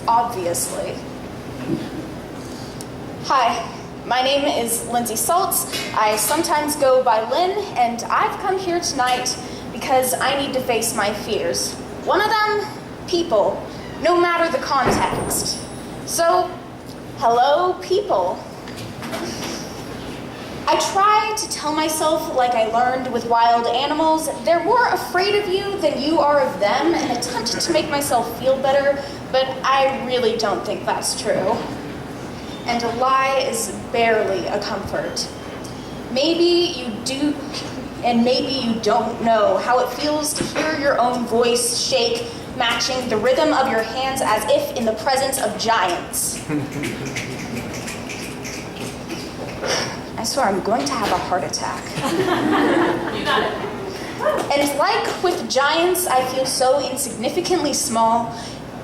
obviously. Hi, my name is Lindsey Saltz. I sometimes go by Lynn, and I've come here tonight because I need to face my fears. One of them, people, no matter the context. So, hello, people. I try to tell myself, like I learned with wild animals, they're more afraid of you than you are of them, and attempt to make myself feel better, but I really don't think that's true. And a lie is barely a comfort. Maybe you do, and maybe you don't know how it feels to hear your own voice shake, matching the rhythm of your hands as if in the presence of giants. I swear I'm going to have a heart attack. You got it. And like with giants, I feel so insignificantly small,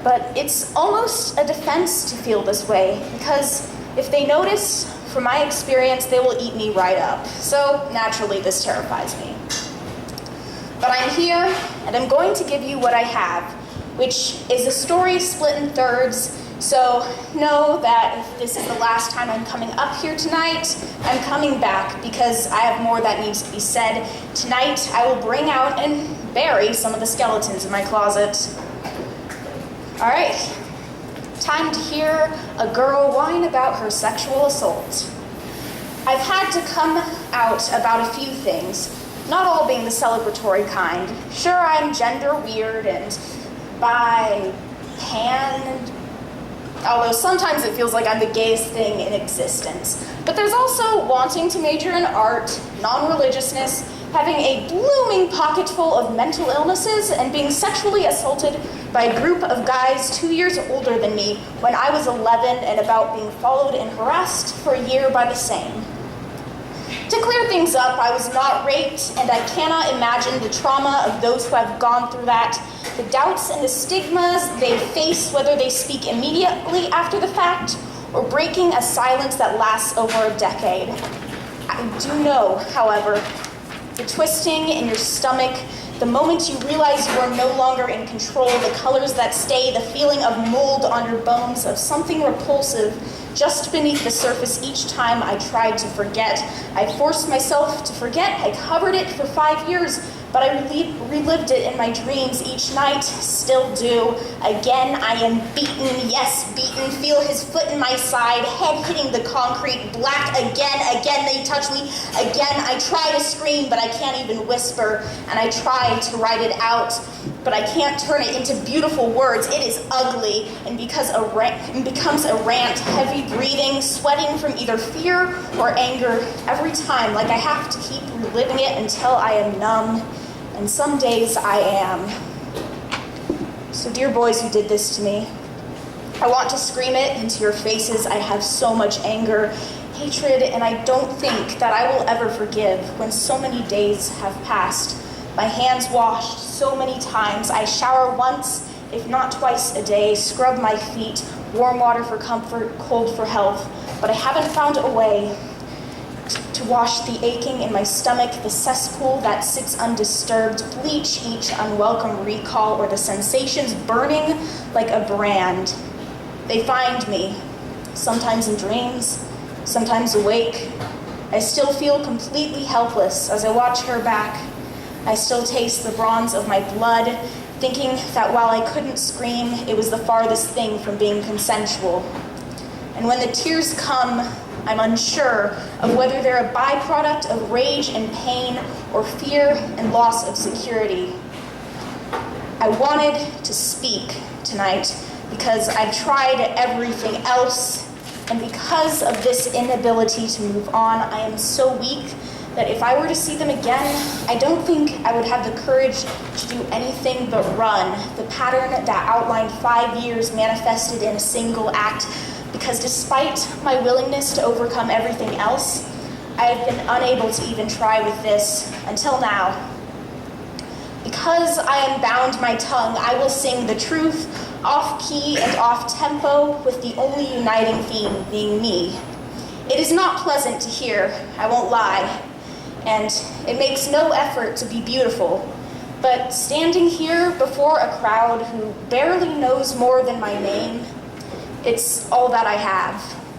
but it's almost a defense to feel this way, because if they notice, from my experience, they will eat me right up. So naturally, this terrifies me. But I'm here, and I'm going to give you what I have, which is a story split in thirds. So know that if this is the last time I'm coming up here tonight, I'm coming back because I have more that needs to be said. Tonight, I will bring out and bury some of the skeletons in my closet. All right, time to hear a girl whine about her sexual assault. I've had to come out about a few things, not all being the celebratory kind. Sure, I'm gender weird and bi, pan, and although sometimes it feels like I'm the gayest thing in existence. But there's also wanting to major in art, non-religiousness, having a blooming pocket full of mental illnesses, and being sexually assaulted by a group of guys 2 years older than me when I was 11, and about being followed and harassed for a year by the same. To clear things up, I was not raped, and I cannot imagine the trauma of those who have gone through that, the doubts and the stigmas they face, whether they speak immediately after the fact or breaking a silence that lasts over a decade. I do know, however, the twisting in your stomach, the moment you realize you are no longer in control, the colors that stay, the feeling of mold on your bones, of something repulsive just beneath the surface each time I tried to forget. I forced myself to forget. I covered it for 5 years, but I relived it in my dreams each night, still do. Again, I am beaten, yes, beaten. Feel his foot in my side, head hitting the concrete, black again, they touch me. Again, I try to scream, but I can't even whisper, and I try to write it out, but I can't turn it into beautiful words. It is ugly, and becomes a rant, heavy breathing, sweating from either fear or anger every time, like I have to keep reliving it until I am numb. And some days I am. So dear boys who did this to me, I want to scream it into your faces. I have so much anger, hatred, and I don't think that I will ever forgive when so many days have passed. My hands washed so many times. I shower once, if not twice a day, scrub my feet, warm water for comfort, cold for health, but I haven't found a way to wash the aching in my stomach, the cesspool that sits undisturbed, bleach each unwelcome recall, or the sensations burning like a brand. They find me, sometimes in dreams, sometimes awake. I still feel completely helpless as I watch her back. I still taste the bronze of my blood, thinking that while I couldn't scream, it was the farthest thing from being consensual. And when the tears come, I'm unsure of whether they're a byproduct of rage and pain or fear and loss of security. I wanted to speak tonight because I've tried everything else, and because of this inability to move on, I am so weak that if I were to see them again, I don't think I would have the courage to do anything but run. The pattern that outlined 5 years manifested in a single act, because despite my willingness to overcome everything else, I have been unable to even try with this until now. Because I unbound my tongue, I will sing the truth, off-key and off-tempo, with the only uniting theme being me. It is not pleasant to hear, I won't lie, and it makes no effort to be beautiful, but standing here before a crowd who barely knows more than my name, It's all that I have.